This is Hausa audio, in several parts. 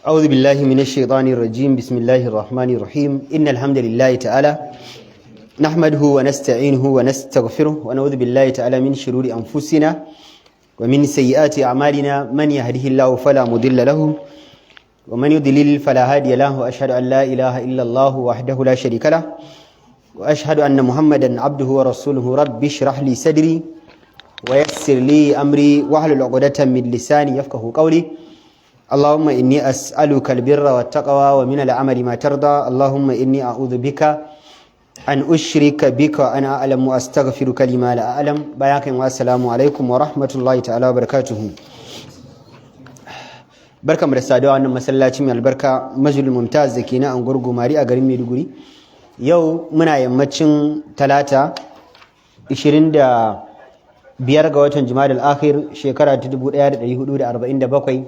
أعوذ بالله من الشيطان الرجيم. بسم الله الرحمن الرحيم. إن الحمد لله تعالى نحمده ونستعينه ونستغفره ونعوذ بالله تعالى من شرور أنفسنا ومن سيئات أعمالنا. من يهده الله فلا مضل له ومن يضلل فلا هادي له. وأشهد أن لا إله إلا الله وحده لا شريك له وأشهد أن محمدا عبده ورسوله. رب اشرح لي صدري ويسر لي أمري واحلل عقدة من لساني يفقهوا قولي. اللهم إني أسألك البر والتقوى ومن العمل ما ترضى. اللهم إني أعوذ بك أن أشرك بك وأنا أعلم وأستغفرك لما لا أعلم. بياكم والسلام عليكم ورحمة الله تعالى وبركاته. barka mu da saduwa wannan masallaci mai albarka Masjidul Mumtaz da ke na Angur Gumari a garin Maiduguri. Yau muna yammacin Talata 25 ga watan Jumadal Akhir shekara ta 1447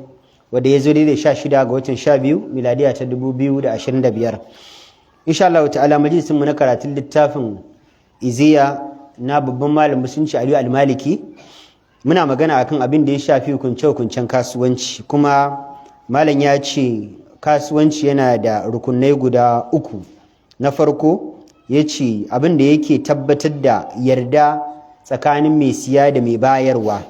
wanda ya zo daidai 16 ga watan 12 miladiya ta 2025. Insha Allah ta'ala majalisin mu na karatun littafin Iziya na babban malam musulunci Aliyu Al-Maliki muna magana akan abin da ya shafi hukunce-hukuncen kasuwanci, kuma malam ya ce kasuwanci yana da rukunai guda uku. Na farko ya ce abin da yake tabbatar da yarda tsakanin mai siya da mai bayarwa.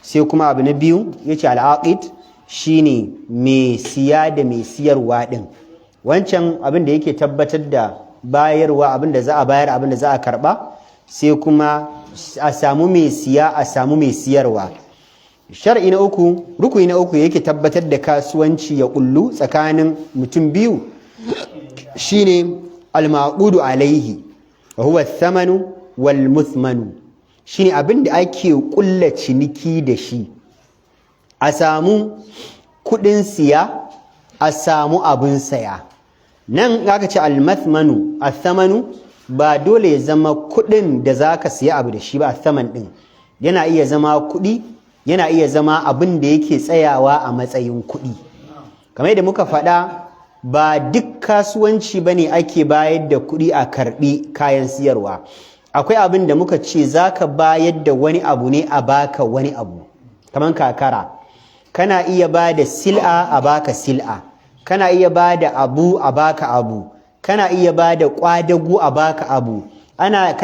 Sai kuma abu na biyu ya ce al'aqid shine mai siya da mai siyarwa din. Wancan abin da yake tabbatar da bayarwa, abin da za a bayar, abin da za a karba, sai kuma a samu mai siya a samu mai siyarwa. Shar'i na uku, rukuni na uku yake tabbatar da kasuwanci ya kullu tsakanin mutum biyu shine al-maqudu alaihi wa huwa thamanu wal muthmanu. Shine abin da ake kulla ciniki da shi, a samu kudin siya a samu abin saya. Nan aka ce al-muthmanu, al-thamanu ba dole ya zama kudin da zaka siya abu da shi ba. Thaman din yana iya zama kudi, yana iya zama abin da yake tsayawa a matsayin kudi. Kamar yadda muka faɗa, ba duk kasuwanci bane ake bayar da kudi a karbi kayan siyarwa. Akwai abin da muka ce zaka bayar da wani abu ne a baka wani abu. Kamar kakara, kana iya ba da sil'a a baka sil'a, kana iya ba da abu a baka abu, kana iya ba da kwadago a baka abu, kana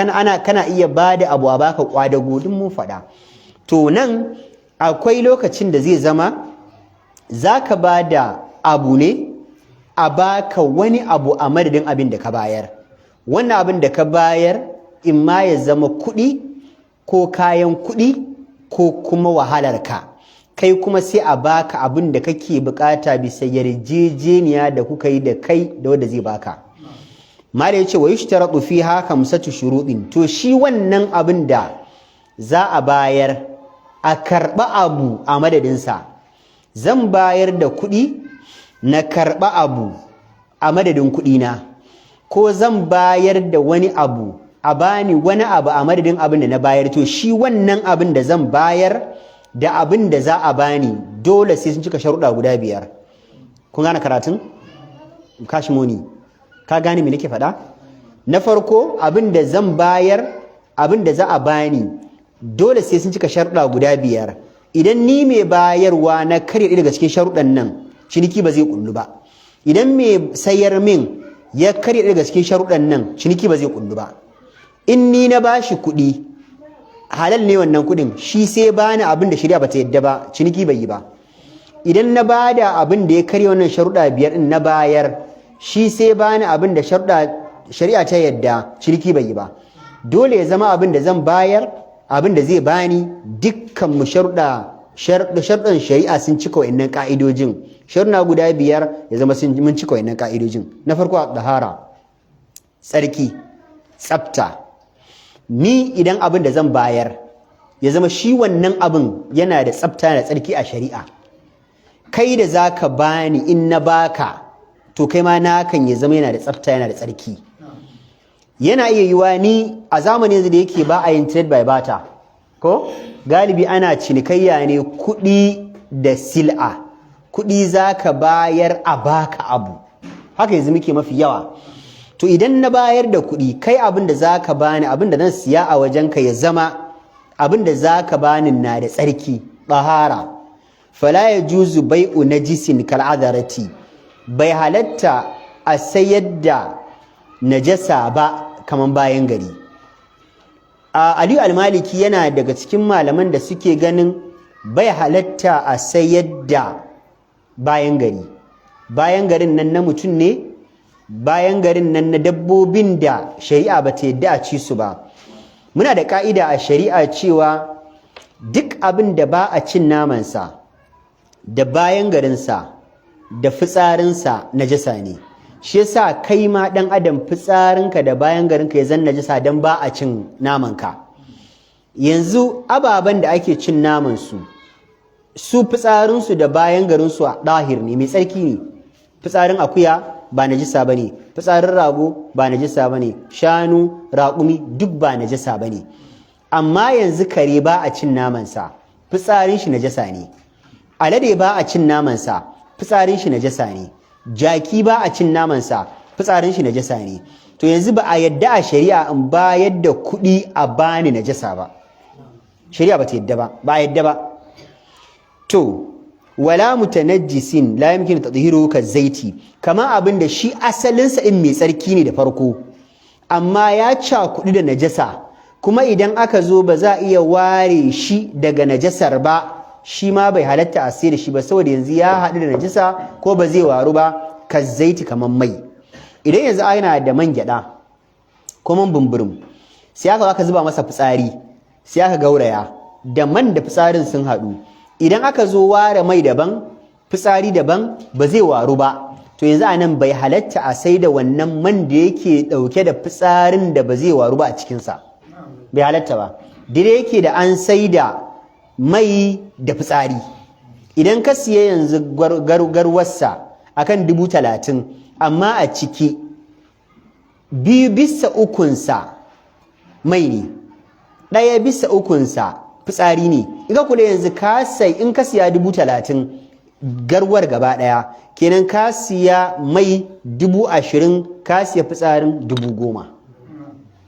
iya ba da abu a baka kwadago. Din mun faɗa. To nan akwai lokacin da zai zama zaka ba da abu ne a baka wani abu a madadin abin da ka bayar. Wannan abin da ka bayar in ma ya zama kuɗi ko kayan kuɗi ko kuma wahalarka, kai kuma sai a baka abin da kake bukata bisa yarjejeniya da kuka yi da kai da wanda zai baka. Mala yace wa yushtaratu fiha khamsatu shuruɗin. To shi wannan abin da za a bayar a karɓa abu a madadinsa, zan bayar da kuɗi na karɓa abu a madadin kuɗina, ko zan bayar da wani abu a bani wani abu a madadin abin da na bayar. To shi wannan abin da zan bayar da abin da za a bani dole sai sun cika sharuɗa guda 5. Kun gane karatun? Kashmoni, ka gane me nake faɗa? Na farko, abin da zan bayar, abin da za a bani dole sai sun cika sharuɗa guda 5. Idan ni mai bayarwa na karya daga cikin sharuɗan nan, ciniki ba zai kullu ba. Idan mai sayar min ya karya daga cikin sharuɗan nan, ciniki ba zai kullu ba. In ni na bashi kuɗi, halal ne wannan kuɗin, shi sai bani abin da shari'a bata yadda ba, ciniki bai yi ba. Idan na bada abin da ya karya wannan sharuɗa 5 din na bayar, shi sai bani abin da shari'a ta yadda, ciniki bai yi ba. Dole ya zama abin da zan bayar, abin da zai bani, dukkan mu sharuɗan shari'a sun cika wa'annan ka'idojin. Sharuɗa guda 5 ya zama mun cika wa'annan ka'idojin. Na farko at-tahara, tsarki, tsafta. Ni idan abin da zan bayar ya zama shi wannan abin yana da tsafta da tsarki a shari'a, kai da zaka bani in na baka, to kai ma nakan ya zama yana da tsafta yana da tsarki. Yana iya yiwa ni a zamanin da yake ba a yin trade by barter, ko galibi ana cinikayya ne kuɗi da sil'a. Kuɗi zaka bayar a baka abu, haka yanzu muke mafi yawa. To idan na bayar da kuɗi, kai abin da zaka bani, abin da zan siya a wajenka ya zama abin da zaka bani na da tsarki, tahara. fala yajuzu bai'u najisin kal adarati, bai halatta a sayar da najasa ba kaman bayan gari. Aliyu al-Maliki yana daga cikin malaman da suke ganin bai halatta a sayar da bayan gari. Bayan garin nan na mutum ne, bayan garin nan na dabbobin da shari'a ba ta yadda a ci su ba. Muna da ka'ida a shari'a cewa duk abin da ba a cin namansa da bayan garinsa da fitsarinsa najasa ne. Shi yasa kai ma ɗan adam fitsarinka da bayan garinka ya zan najasa don ba a cin namanka. Yanzu ababen da ake cin namansu su fitsarinsu da bayan garinsu a ɗahir ne, mai tsarki ne. Fitsarin akuya ba najisa bane, fitsarin rago ba najisa bane, shanu, raƙumi duk ba najisa bane. Amma yanzu kare ba a cin namansa, fitsarin shi najasa ne. Alade ba a cin namansa, fitsarin shi najasa ne. Jaki ba a cin namansa, fitsarin shi najasa ne. To yanzu ba a yadda a shari'a in bayar da kuɗi a bani najasa ba. Shari'a ba ta yadda ba, ba a yadda ba. To wala mutanajjisin la yumkinu tadhihiruhu kazaiti, kama abin da shi asalinsa in mai tsarki ne da farko amma ya cakuɗu da najasa, kuma idan aka zo ba za a iya ware shi daga najasar ba, shi ma bai halatta a sai da shi ba saboda yanzu ya haɗu da najasa ko ba zai waru ba, kazaiti kaman mai. Idan yanzu ana da man gyaɗa ko man bumburum sai aka zuba masa fitsari sai aka gauraya da man da fitsarin sun haɗu, idan aka zo ware mai daban fitsari daban ba zai waru ba, to yanzu anan bai halatta a sai da wannan man da yake dauke da fitsarin da ba zai waru ba a cikinsa, bai halatta ba. Dire yake da an sai da mai da fitsari. Idan ka siya yanzu garwarsa akan 30,000 amma a ciki 2/3 mai ne, 1/3 fitsari ne. Ika kula yanzu ka sai in ka siya 30,000 garwar gaba daya, kenan ka siya mai 20,000, ka siya fitsarin 10,000.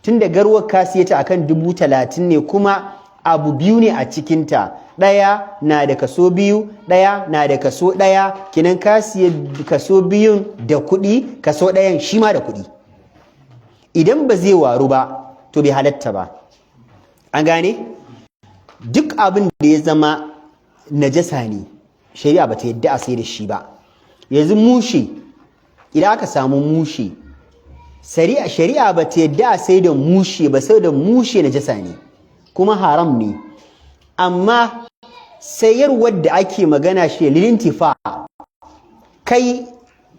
Tunda garwar ka siya ta akan 30,000 ne, kuma abu biyu ne a cikinta, daya na da kaso 2, daya na da kaso 1, kenan ka siya kaso 2 da kuɗi, kaso 1 shi ma da kuɗi. Idan ba zai waru ba to bai halatta ba. An gane? Duk abin da ya zama najasa ne shari'a ba ta yadda a sai da shi ba. Yanzu mushe, idan aka samu mushe, shari'a ba ta yadda a sai da mushe ba saboda mushe najasa ne kuma haram ne. Amma sayarwar da ake magana shi lilintifa, kai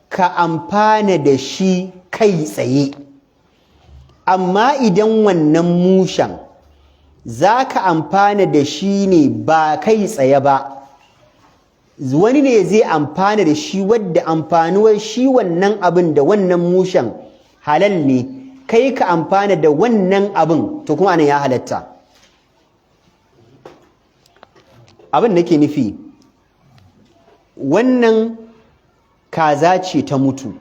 ka amfana da shi kai tsaye. Amma idan wannan mushen za ka amfana da shi ne ba kai tsaye ba, wani ne zai amfana da shi wadda amfanuwar shi wannan abin da wannan mushen halal ne, kai ka amfana da wannan abin, to kuma anan ya halatta. Abin da ke nufi, wannan kaza ce ta mutu,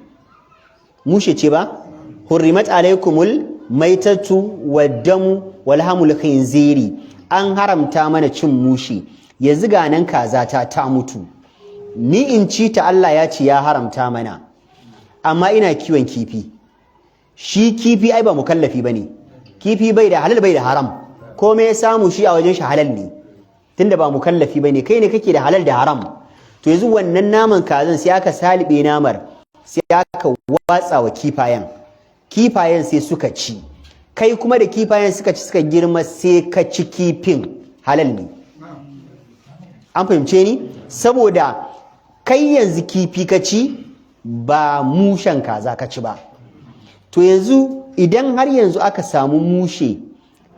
mushe ce ba? Hurrimat alaikumul maitatu waddamu walhamul khinziri, an haramta mana cin mushi. Yanzu ga nan kaza ta mutu, ni in ci ta Allah ya ce ya haramta mana, amma ina kiwon kifi. Shi kifi ai ba mukallafi bane, kifi bai da halal bai da haram, komai ya samu shi a wajen shi halal ne, tunda ba mukallafi bane, kai ne kake da halal da haram. To yanzu wannan naman kazan sai aka salibe namar, sai aka watsa wa kifayen sai suka ci, kai kuma da kifayen suka ci suka girma sai ka ci kifin, halal ne. An fahimce ni? Saboda kai yanzu kifi ka ci ba mushen kaza ka ci ba. To yanzu idan har yanzu aka samu mushe,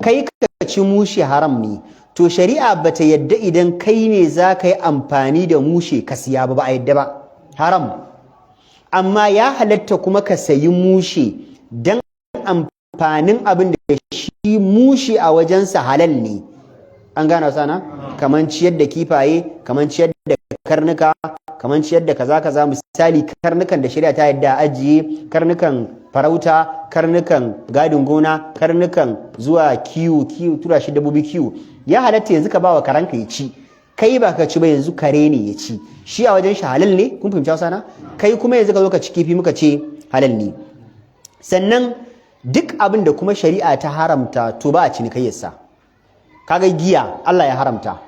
kai ka ci mushe haram ne, to shari'a bata yadda idan kai ne za ka yi amfani da mushe ka siya ba a yadda ba, haram. Amma ya halatta kuma ka sayi mushe don amfanin abin da shi mushe a wajensa halal ne. An gane sana? Kaman ciyar da kifaye, kaman ciyar da karnuka, kaman ciyar da kaza misali karnukan da shari'a ta yadda ajiye, karnukan farauta, karnukan gadin gona, karnukan zuwa kiwo tura shi dabbobi kiwo. Ya halatta yanzu ka bawa karanka ya ci, kai ba ka ci ba yanzu kare ne ya ci, shi a wajen shi halal ne, kun fahimci Hausa na? Kai kuma yanzu ka zo ka ci kifi muka ce halal ne. Sannan duk abin da kuma shari'a ta haramta to ba a cinikayyarsa. Kaga giya Allah ya haramta,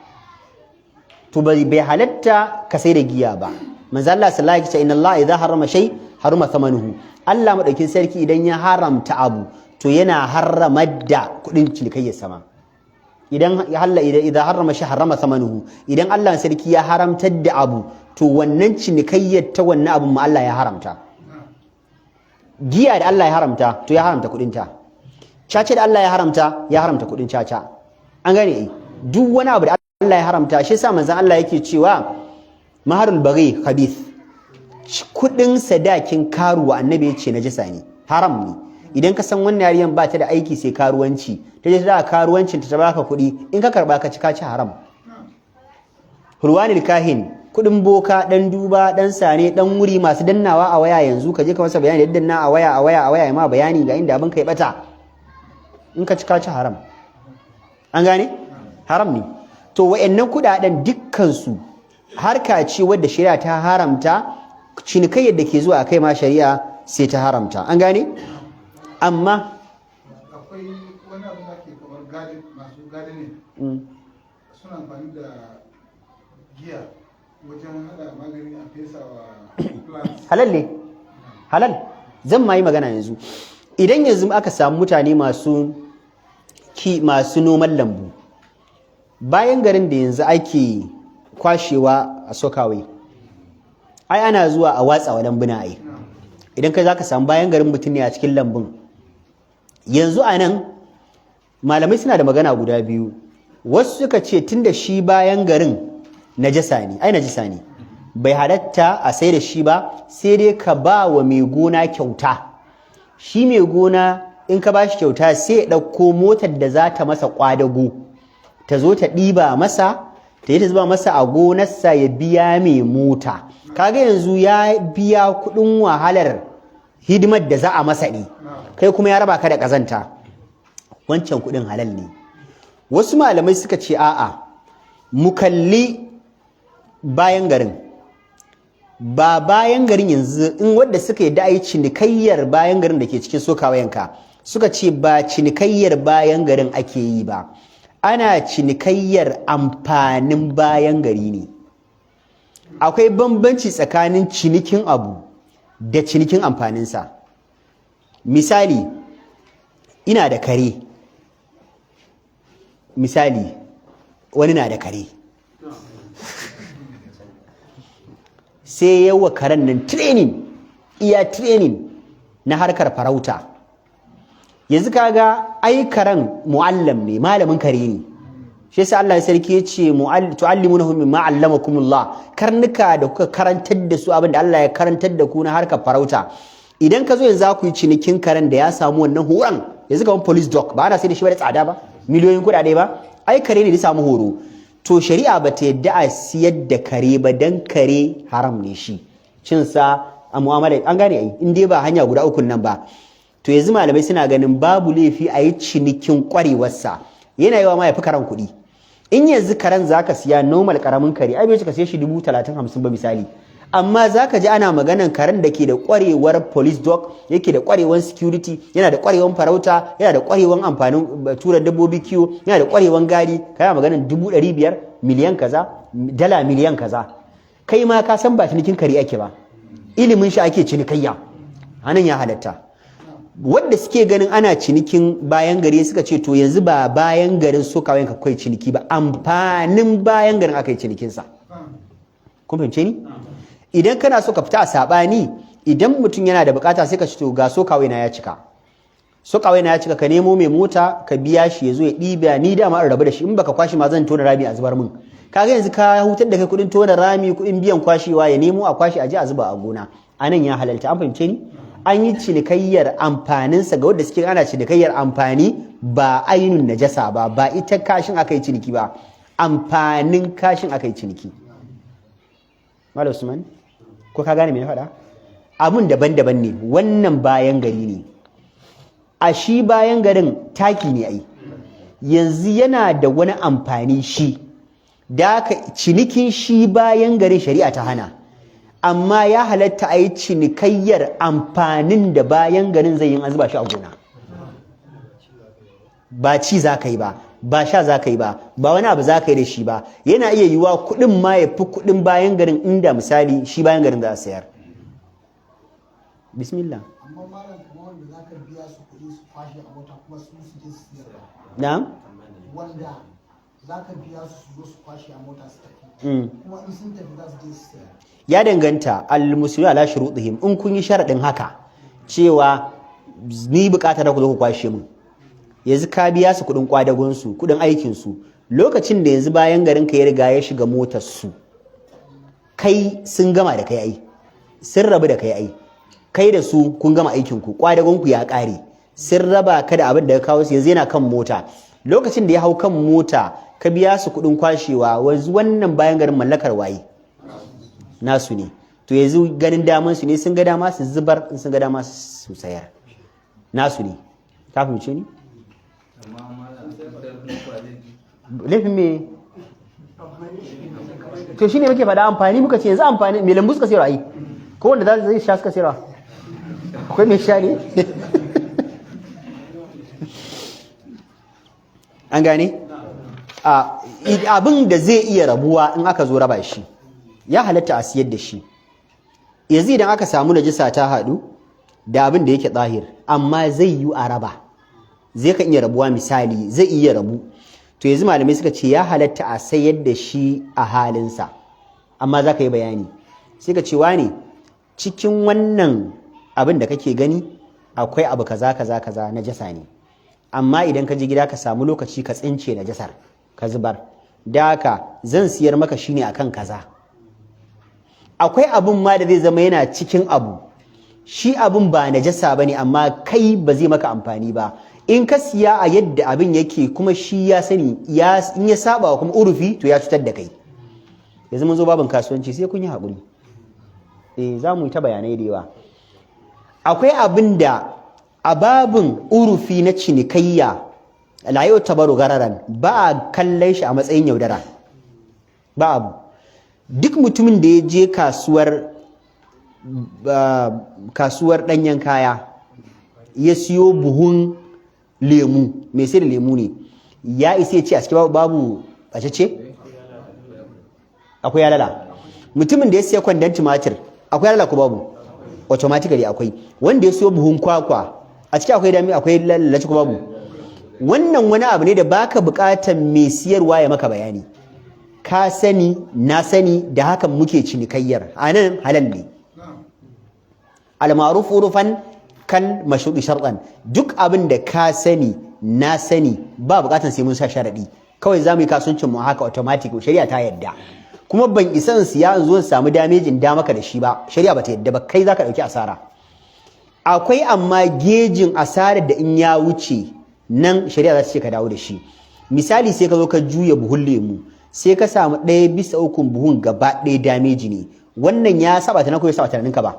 to bai halatta ka sai da giya ba. Manzo Allah sallallahu alaihi wasallam inna Allah idza harrama shay haruma thamanuhu. Allah madaukin sarki idan ya haramta abu to yana harramar da kudin cinikayyar sama. Idan idza harrama shay harama thamanuhu. Idan Allah sarki ya haramtar da abu to wannan cinikayyar ta wannan abun ma Allah ya haramta. Giya da Allah ya haramta to ya haramta kudin ta. Caca da Allah ya haramta kudin caca. An gane duk wani abu da Allah ya haramta, shi yasa manzon Allah yake cewa maharul baghi khabith, kudin sadakin karuwa annabi yace najasa ne, haram ne. Idan ka san wannan yariyan ba ta da aiki sai karuwanci, ta je ta karuwancin ta baka kudi, in ka karba ka ci haram. Hulwanil kahin, kudin boka, dan duba, dan sane, dan wuri masu dannawa a waya yanzu ka je ka masa bayani da danna a waya ma bayani ga inda abin kai bata, in ka ci haram. An gane? Haram ne. To wayannan kudaden dukkan su harka ce wadda shari'a ta haramta, cinikayyar da ke zuwa akai ma shari'a sai ta haramta. An gane? Amma akwai wani abu da ke kamar masu gardening suna amfani da giya wajen hada magani a fesa wa plants. Halal ne? Halal. Zan ma yi magana yanzu. Idan yanzu aka samu mutane masu noman lambu, bayan garin da yanzu ake kwashewa a sokawai, ai ana zuwa a watsa wa lambuna ai. Idan kai zaka samu bayan garin mutum ne a cikin lambun, yanzu a nan malamai suna da magana guda biyu. Wasu suka ce tunda shi bayan garin najasa ne, bai halatta a sai da shi ba, sai dai ka ba wa mai gona kyauta. Shi mai gona in ka bashi kyauta sai ya ɗauko motar da za ta masa ƙwadago, ta zo ta ɗiba masa, ta yi ta zuba masa a gonarsa ya biya mai mota. Kaga yanzu ya biya kuɗin wahalar hidimar da za a masa ne, kai kuma ya raba ka da ƙazanta, wancan kuɗin halal ne. Wasu malamai suka ce a'a, mu kalli bayan garin, ba bayan garin yanzu in wadda suka yi da'ayi cinikayyar bayan garin da ke cikin sokawayenka suka ce ba cinikayyar bayan garin ake yi ba, ana cinikayyar amfanin bayan gari ne. Akwai bambanci tsakanin cinikin abu da cinikin amfaninsa. Misali, ina da kare, wani na da kare, sai yawa karen nan training na harkar farauta. Yanzu kaga ai karen muallam ne, malamin kare ne. Shi yasa Allah ya sarki yace tuallimunahum mimma allamakumullah, karnuka da kuka karantar da su abin da Allah ya karantar da ku na harkar farauta. Idan ka zo yanzu ku yi cinikin karen da ya samu wannan horon, yanzu kaman police dog ba ana sai da shi ba da tsada ba, miliyoyin kuɗaɗe ba, ai kare ne da samu horo. To shari'a ba ta yadda a siyar da kare ba, dan kare haram ne shi cinsa a mu'amala. An gane ai, in dai ba hanya guda ukun nan ba. To yanzu malamai suna ganin babu laifi a yi cinikin kwarewarsa, yana yawa ma ya fi karen kuɗi. In yanzu karen zaka siya normal karamin kare, ai bai cika siya shi 30-50 ba misali, amma zaka ji ana maganan karen da ke da kwarewar police dog, yake da kwarewar security, yana da kwarewar farauta, yana da kwarewar amfanin tura dabbobi kiwo, yana da kwarewar gadi, kana maganan 500 miliyan kaza, dala miliyan kaza. Kai ma ka san ba cinikin kare ake ba, ilimin shi ake cinikayya. Anan ya halatta. Wanda suke ganin ana cinikin bayan gari suka ce to yanzu ba bayan garin so kawai ka kai ciniki ba, amfanin bayan garin aka yi cinikinsa. Kun fahimce ni? Idan kana so ka fita a sabani, idan mutum yana da bukata sai ka ce to ga so kawai na ya cika, ka nemo mai mota ka biya shi ya zo ya ɗiba, ni dama an rabu da shi, in baka kwashi ma zan tona rami a zubar min. Kaga yanzu ka hutar da kai kuɗin tona rami, kuɗin biyan kwashewa, ya nemo a kwashi a je a zuba a gona. Anan ya halalta. An fahimce ni? An yi cinikayyar amfaninsa ga wadda suke ana cinikayyar amfani ba ainun najasa ba ita kashin aka yi ciniki ba, amfanin kashin aka yi ciniki. Malam Usman, ko ka gane me na faɗa? Abun daban-daban ne, wannan bayan gari ne, a shi bayan garin taki ne ai, yanzu yana da wani amfani shi da cinikin shi bayan garin shari'a ta hana, amma ya halatta a yi cinikayyar amfanin da bayan garin zai yi an zuba shi a gona. Ba ci za ka yi ba, ba sha za ka yi ba, ba wani abu za ka yi da shi ba, yana iya yiwuwa kuɗin ma ya fi kuɗin bayan garin inda misali shi bayan garin za a sayar. Bismillah. Amma malam kuma wanda za ka biya su kuɗi su kwashe a mota kuma su je su siyarwa. Na'am? Wanda za ka biya su zo su kwashe a mota su tafi. Kuma in sun tafi za su je su sayar. Ya danganta al-muslimu ala shurutihim, in kun yi sharadin haka cewa ni bukatar ku zo ku kwashe mun, yanzu ka biya su kudin kwadagon su, kudin aikin su, lokacin da yanzu bayan garin ka ya riga ya shiga motar su, kai sun gama da kai ai, sun rabu da kai ai, kai da su kun gama aikin ku, kwadagon ku ya kare, sun raba ka da abin da ka kawo su, yanzu yana kan mota, lokacin da ya hau kan mota ka biya su kudin kwashewa, wanzu wannan bayan garin mallakar waye nasu ne, to yanzu ganin daman su ne, sun ga dama su zubar, sun ga dama su sayar, nasu ne. Ka fahimce ni? Laifin me? To shine muke faɗa amfani, muka ce yanzu amfani me lambu suka sayarwa ai, ko wanda zai sha suka sayarwa, akwai mai sha ne? An gane? Abin da zai iya rabuwa in aka zo raba shi ya halatta a siyar da shi. Yanzu idan aka samu najisa ta haɗu da abin da yake zahir, amma zai yi a raba, zai kan iya rabuwa, misali zai iya rabu, to yanzu malamai suka ce ya halatta a sayar da shi a halinsa, amma za ka yi bayani sai ka ce wane cikin wannan abin da kake gani akwai abu kaza kaza kaza najasa ne, amma idan ka je gida ka samu lokaci ka tsince najasar ka zubar, da haka zan siyar maka shine akan kaza. Akwai abun ma da zai zama yana cikin abu, shi abun ba najasa bane amma kai ba zai maka amfani ba, in ka siya a yadda abin yake kuma shi ya sani, in ya saba kuma urufi to ya cutar da kai. Yanzu mun zo babin kasuwanci sai kun yi haƙuri, za mu yi ta bayanai da yawa. Akwai abin da a babin urufi na cinikayya la yau tabaru gararan, ba a kallon shi a matsayin yaudara, ba abu. Duk mutumin da ya je kasuwar ɗanyen kaya ya siyo buhun lemu, mai sai da lemu ne, ya isa ya ce a cikin babu ɓacece? Akwai yalala. Mutumin da ya siya kwandon tumatir, akwai yalala ko babu? Automatically akwai. Wanda ya siyo buhun kwakwa, a cikin akwai lalace ko babu? Wannan wani abu ne da baka buƙatar mai siyarwa ya maka bayani. Ka sani, na sani, da hakan muke cinikayyar, a nan halal ne. Al-ma'ruf urufan kal mashruɗi sharɗan, duk abin da ka sani, na sani, ba buƙatar sai mun sa sharaɗi, kawai za mu yi kasuwancin mu haka automatic, shari'a ta yadda. Kuma ban isa in siya in zo in samu damejin da maka da shi ba, shari'a ba ta yadda ba, kai za ka ɗauki asara. Akwai amma gejin asarar da in ya wuce nan shari'a za ta ce ka dawo da shi. Misali sai ka zo ka juya buhun lemu, sai ka samu 1/3 buhun gaba ɗaya dameji ne, wannan ya saba tunanin ko ya saba tunaninka ba?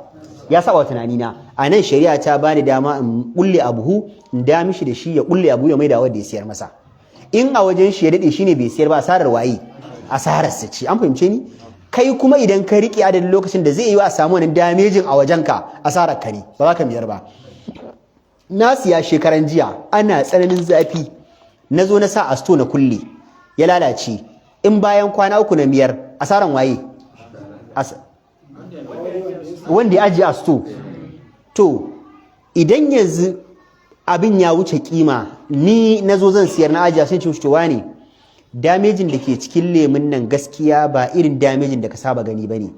Ya saba tunanina. A nan shari'a ta bani dama in kulle a buhu, in da mishi da shi ya kulle a buhu ya maida wanda ya siyar masa. In a wajen shi ya dade shine bai siyar ba, asarar waye? Asarar sa ce. An fahimce ni? Kai kuma idan ka riƙe adadin lokacin da zai yi wa a samu wani damejin a wajenka, asarar ka ne, ba za ka miyar ba. Na siya shekaran jiya, ana tsananin zafi, na zo na sa a sto na kulle, ya lalace. In bayan kwana 3 na miyar, asaran waye? Wanda ya ajiye a sto. To idan yanzu abin ya wuce kima, ni na zo zan siyar na ajiya, sai ce to wane, damejin da ke cikin lemun nan gaskiya ba irin damejin da ka saba gani bane,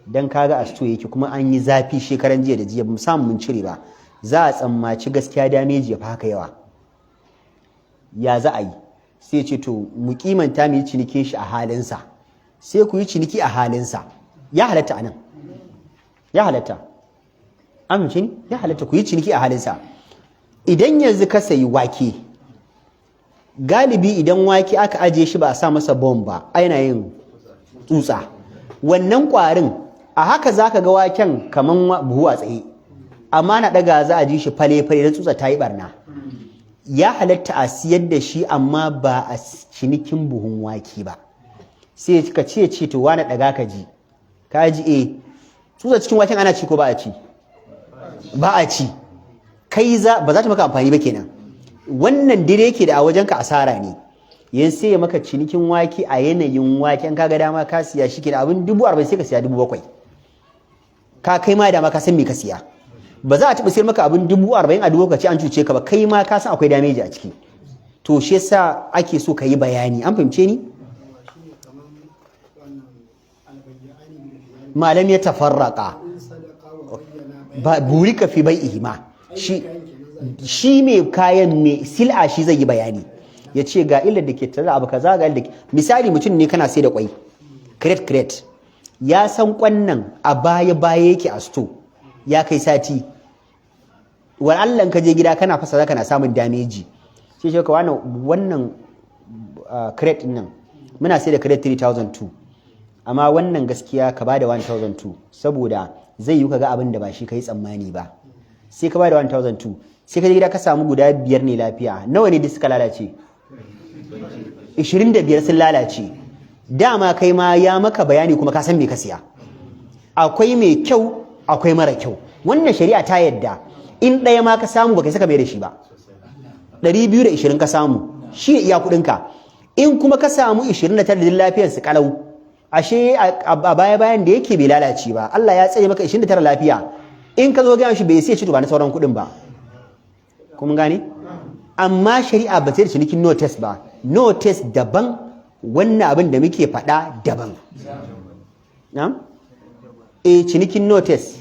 dan kaga a sto yake kuma an yi zafi shekaran jiya da jiya, ba mu samu mun cire ba, za a tsammaci gaskiya dameji ya fi haka yawa, ya za a yi? Sai ce to mu kimanta mu yi cinikin shi a halinsa, sai ku yi ciniki a halinsa. Ya halatta anan, ya halatta, amince ni, ya halatta ku yi ciniki a halinsa. Idan yanzu ka sayi wake, galibi idan wake aka ajiye shi ba a sa masa bom ba, yana yin tsutsa, wannan kwarin a haka zaka ga waken kaman buhu a tsaye, amma na daga za a ji shi fale-fale na tsutsa ta yi barna. Ya halatta a siyar da shi amma ba a cinikin buhun wake ba, sai ka ce to wani daga ka ji ka ji tsutsa cikin waken ana ci ko ba a ci ba a ci kai ba za ta maka amfani ba kenan wannan dire yake da a wajenka asara ne yan sai ya maka cinikin wake a yanayin waken kaga dama ka siya shi kenan abin 40,000 sai ka siya 7,000 ka kai ma dama ka san me ka siya ba za a taɓa sayar maka abin 40,000 a dubu ka ce an cuce ka ba kai ma ka san akwai damage a ciki to shi yasa ake so ka yi bayani an fahimce ni malam ya tafarraka ba burika fi bai'ihima shi mai kayan mai sil'a shi zai yi bayani ya ce ga illar da ke tare abu kaza ga illar misali mutum ne kana sai da kwai crate ya san kwannan a baya yake a sto ya kai sati Allah ka je gida kana fasa kana samun dameji sai shi ka wannan crate din nan muna sai da crate 3002 amma wannan gaskiya ka bada 1002 saboda zai yi kaga abin da ba shi kai tsammani ba sai ka bada 1002 sai ka je gida ka samu guda 5 ne lafiya nawa ne duk suka lalace 25 sun lalace dama kai ma ya maka bayani kuma ka san me ka siya akwai mai kyau akwai mara kyau wannan shari'a ta yadda in ɗaya ma ka samu baka saka mai da shi ba 220 ka samu shi ne iya kuɗinka in kuma ka samu 29 din lafiyar su kalau ashe a bayan da yake bai lalace ba Allah ya tsaye maka 29 lafiya in ka zo ga shi bai sai ci to ba na sauran kuɗin ba kuma gane amma shari'a ba ta da cinikin no test ba no test daban wannan abin da muke faɗa daban na'am cinikin no test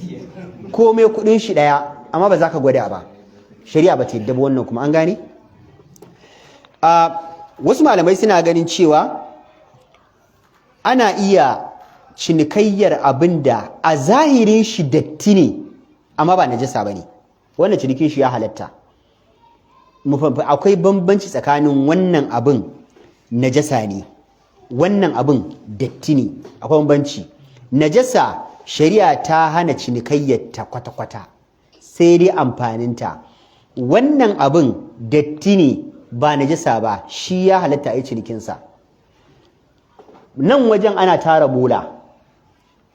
komai kuɗin shi ɗaya amma ba za ka gwada ba shari'a ba ta yadda ba wannan kuma an gane wasu malamai suna ganin cewa ana iya cinikayyar abin da a zahirin shi datti ne amma ba najasa ba ne wannan cinikin shi ya halatta akwai bambanci tsakanin wannan abin najasa ne wannan abin datti ne akwai bambanci najasa shari'a ta hana cinikayyar ta kwata-kwata sai dai amfaninta wannan abin datti ne ba najasa ba shi ya halatta a yi cinikinsa nan wajen ana tara bola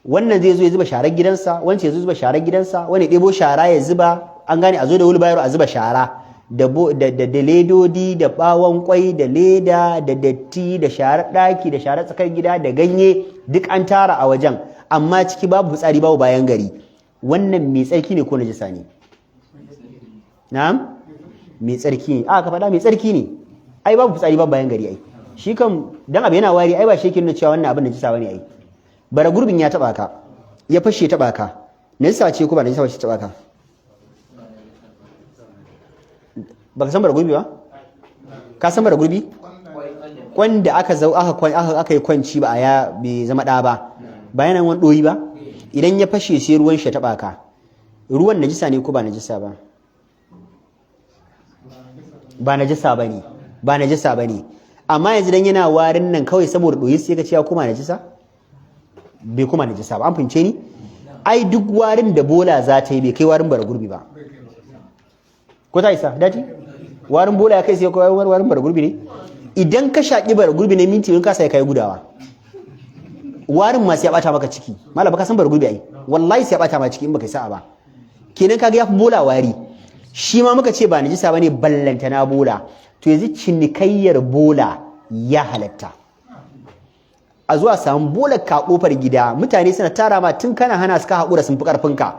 wannan zai zo ya zuba sharar gidansa wancan ya zo zuba sharar gidansa wani ɗebo shara ya zuba an gane a zo da wheelbarrow a zuba shara da ledodi da bawon kwai da leda da datti da sharar ɗaki da sharar tsakar gida da ganye duk an tara a wajen amma ciki babu fitsari babu bayan gari wannan mai tsarki ne ko najasa ne na'am mai tsarki ne ka faɗa mai tsarki ne ai babu fitsari babu bayan gari ai shi kan dan abu yana wari ai ba shi yake nuna cewa wannan abin najasa bane ai bara gurbin ya taba ka ya fashe taba ka najasa ce ko ba najasa ce taba ka baka san bara gurbi ba ka san bara gurbi wanda aka yi kwanci ba bai zama ɗa ba bayan wani ɗoyi ba idan ya fashe sai ruwan shi taba ka ruwan najasa ne ko ba najasa ba ba najasa bane amma yanzu dan yana warin nan kawai saboda ɗoyi sai ka ce ya kuma najasa bai kuma najasa ba an fince ni ai duk warin da bola za ta yi bai kai warin bara gurbi ba ko ta isa daji warin bola ya kai sai warin bara gurbi ne idan ka shaki bara gurbi ne minti ka sai kai gudawa warin ma sai ya bata maka ciki mallam baka san bara gurbi ai wallahi sai ya bata maka ciki in baka sa'a ba kenan kaga yafi bola wari shi ma muka ce ba najisa bane ballanta na bola to yanzu cinikayyar bola ya halatta a zuwa samu bola ka kofar gida mutane suna tara ma tun kana hana su ka haƙura sun fi ƙarfinka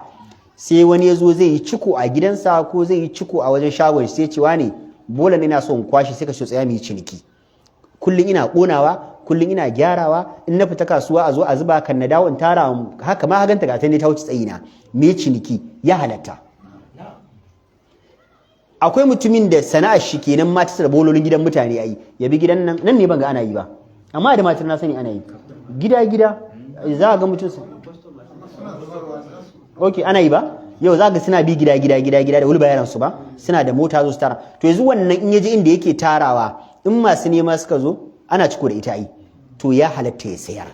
sai wani ya zo zai yi ciko a gidansa ko zai yi ciko a wajen shagon sai cewa ne bola ne na so in kwashi sai ka so tsaya mu yi ciniki kullum ina ƙonawa kullum ina gyarawa in na fita kasuwa a zo a zuba kan na dawo in tara haka ma haganta ga ta ne ta wuce tsayina me ciniki ya halatta akwai mutumin da sana'ar shi kenan ma ta da bololin gidan mutane ayi ya bi gidan nan ne ban ga ana yi ba amma da matar na sani ana yi gida za ga mutum okay ana yi ba yau za ga suna bi gida da wulba yaran su ba suna da mota zo su tara to yanzu wannan in yaji inda yake tarawa in masu nema suka zo ana ciko da ita ai to ya halatta ya sayar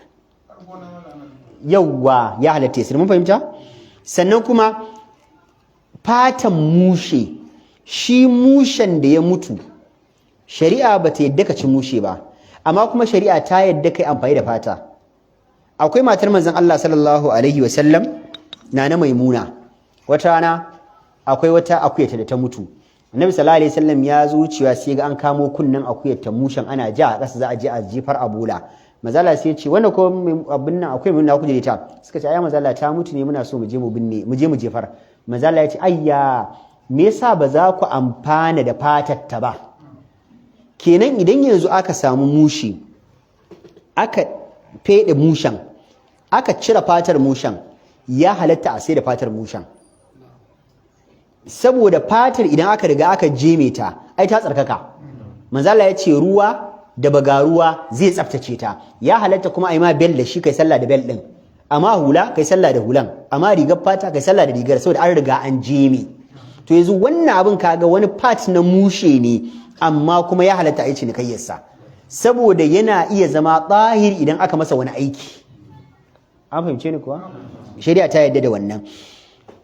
yawwa ya halatta ya sayar mun fahimta sannan kuma fatan mushe shi mushen da ya mutu shari'a ba ta yadda ka ci mushe ba amma kuma shari'a ta yadda kai amfani da fata. Akwai matar manzon Allah sallallahu alaihi wasallam na Maimuna, wata rana akwai wata akuyata da ta mutu. Annabi sallallahu alaihi wasallam ya zo wucewa sai ga an kamo kunnan akuyar ta mushen ana ja a ƙasa za a je a jefar a bola. Mazala sai ya ce wannan ko abin nan akwai mun na kuje da ta. Suka ce ai mazala ta mutu ne muna so mu je mu binne mu je mu jefar. Mazala ya ce ayya me yasa ba za ku amfana da fatar ta ba? Kenan idan yanzu aka samu mushi aka fede mushen aka cire fatar mushen ya halatta a sai da fatar mushen. Saboda fatar idan aka riga aka jeme ta ai ta tsarkaka. Manzala ya ce ruwa da bagaruwa zai tsaftace ta, ya halatta kuma ai ma bel da shi kai sallah da bel din, amma hula kai sallah da hulan, amma rigar fata kai sallah da rigar saboda an riga an jeme. To yanzu wannan abin kaga wani part na mushe ne amma kuma ya halatta ai cinikayyarsa saboda yana iya zama tsahiri idan aka masa wani aiki. An fahimce ni kuwa? Shari'a ta yarda da wannan.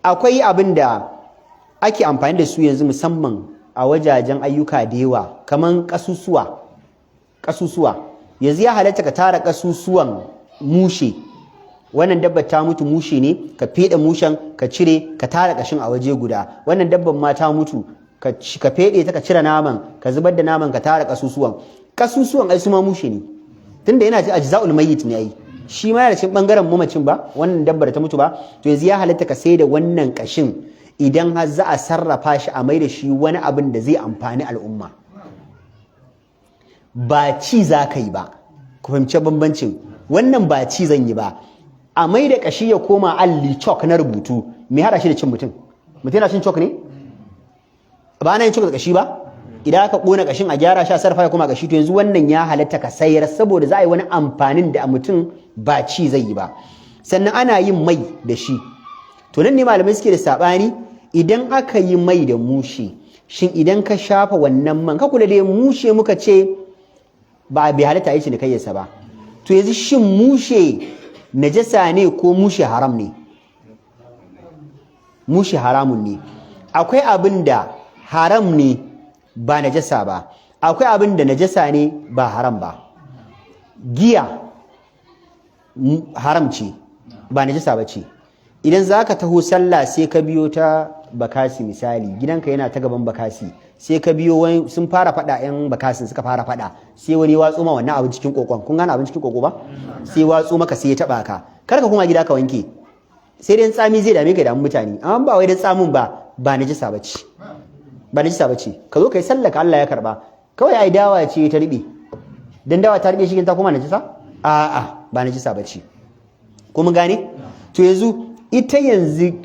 Akwai abin da ake amfani da su yanzu musamman a wajajen ayyuka da yawa kaman kasusuwa yanzu ya halatta ka tara kasusuwan mushe, wannan dabba ta mutu mushe ne ka fede mushen ka cire ka tara kashin a waje guda, wannan dabban ma ta mutu ka fede ta ka cire naman ka zubar da naman ka tara kasusuwan ai su ma mushe ne tunda yana ci ajza'ul mayyit ne ai shi ma yana cikin bangaren mamacin ba, wannan dabbar ta mutu ba, to yanzu ya halatta ka sai da wannan kashin idan har za a sarrafa shi a mai da shi wani abin da zai amfani al'umma. Ba ci za ka yi ba, ku fahimci bambancin, wannan ba ci zan yi ba, a mai da kashi ya koma alli chalk na rubutu, me hada shi da cin mutum yana cin chalk ne? Ba na yin chalk da kashi ba? Idan aka kona kashin a gyara shi a sarrafa ya koma kashi, to yanzu wannan ya halatta ka sayar saboda za a yi wani amfanin da mutum ba ci zai yi ba. Sannan ana yin mai da shi, to nan ne malamai suke da sabani idan aka yi mai da mushe, shin idan ka shafa wannan man ka kula da mushe muka ce ba bai halatta yi cinikayyarsa ba, to yanzu shin mushe najasa ne ko mushe haram ne? Mushe haramun ne. Akwai abin da haram ne ba najasa ba, akwai abin da najasa ne ba haram ba. Giya haram ce ba najasa ba ce. Idan za ka taho sallah sai ka biyo ta bakasi misali, gidanka yana ta gaban bakasi sai ka biyo wani sun fara fada, yan bakasin suka fara fada, sai wani watsu ma wannan abin cikin kokon, kun gane abin cikin koko ba, sai watsu maka sai ya taba ka, kar ka kuma gida ka wanke, sai dai tsami zai dame ka da mutane, amma ba wai da tsamin ba najisa bace, ba najisa bace, ka zo kai sallah ka Allah ya karba, kawai ai dawa ce ta ribe, dan dawa ta ribe shi ta kuma najisa? A'a ba najisa bace, kuma gane? To yanzu ita yanzu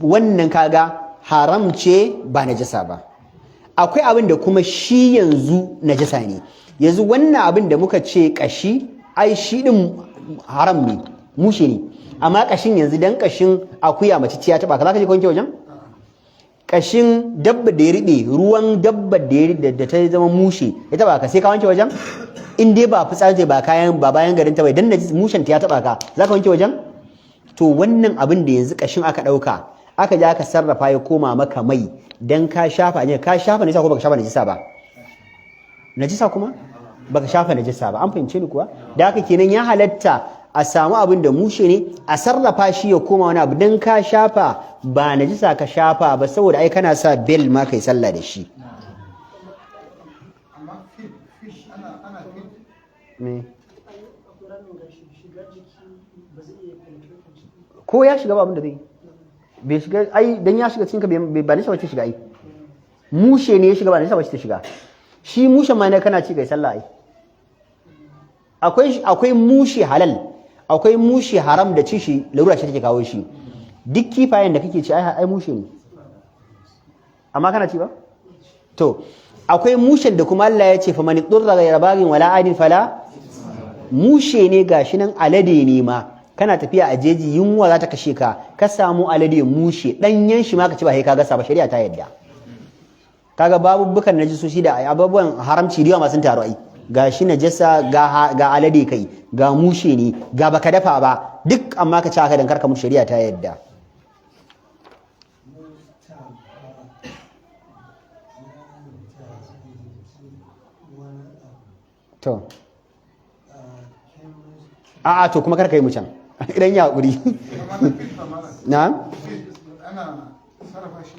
wannan kaga haram ce ba najasa ba. Akwai abin da kuma shi yanzu najasa ne. Yanzu wannan abin da muka ce kashi ai shi din haram ne, mushe ne. Amma kashin yanzu dan kashin akuya mace ciya ta baka zaka je ka wanke wajen? Kashin dabba da ya riɓe, ruwan dabba da ta zama mushe ya taba ka sai ka wanke wajen? In dai ba fitsari ba bayan garin ta bai dan mushen ta ya taba ka zaka wanke wajen? To wannan abin da yanzu kashin aka dauka aka je aka sarrafa ya koma maka mai dan ka shafa ne, ka shafa najisa ko baka shafa najisa ba? Najisa kuma baka shafa najisa ba, an fahimce ni kuwa? Da haka kenan ya halatta a samu abin da mushe ne a sarrafa shi ya koma wani abu dan ka shafa ba najisa ka shafa ba saboda ai kana sa bel ma kai sallah da shi. Amma fish ana Me? Ko ya shiga ba abin da zai bai shiga ai dan ya shiga cikin ka ba ne shawarci shiga ai mushe ne ya shiga ba ne shawarci ta shiga shi mushen ma ne kana ci kai sallah ai akwai mushe halal akwai mushe haram da ci shi larura ce take kawo shi duk kifayen da kake ci ai mushe ne amma kana ci ba to akwai mushen da kuma Allah ya ce fa man durra ghayra baghin wala adin fala mushe ne gashi nan alade ne ma kana tafiya a jeji yunwa za ta kashe ka ka samu alade mushe danyen shi ma ka ci ba sai ka gasa ba shari'a ta yadda kaga babu bukan najisoshi da abubuwan haramci riwa masu taro ai gashi najasa ga alade kai ga mushe ne ga baka dafa ba duk amma ka ci haka dan karka mu shari'a ta yadda to a'a to kuma kar ka yi mu can idan ya haƙuri amma na feed fa malam. na Feed ana sarrafa shi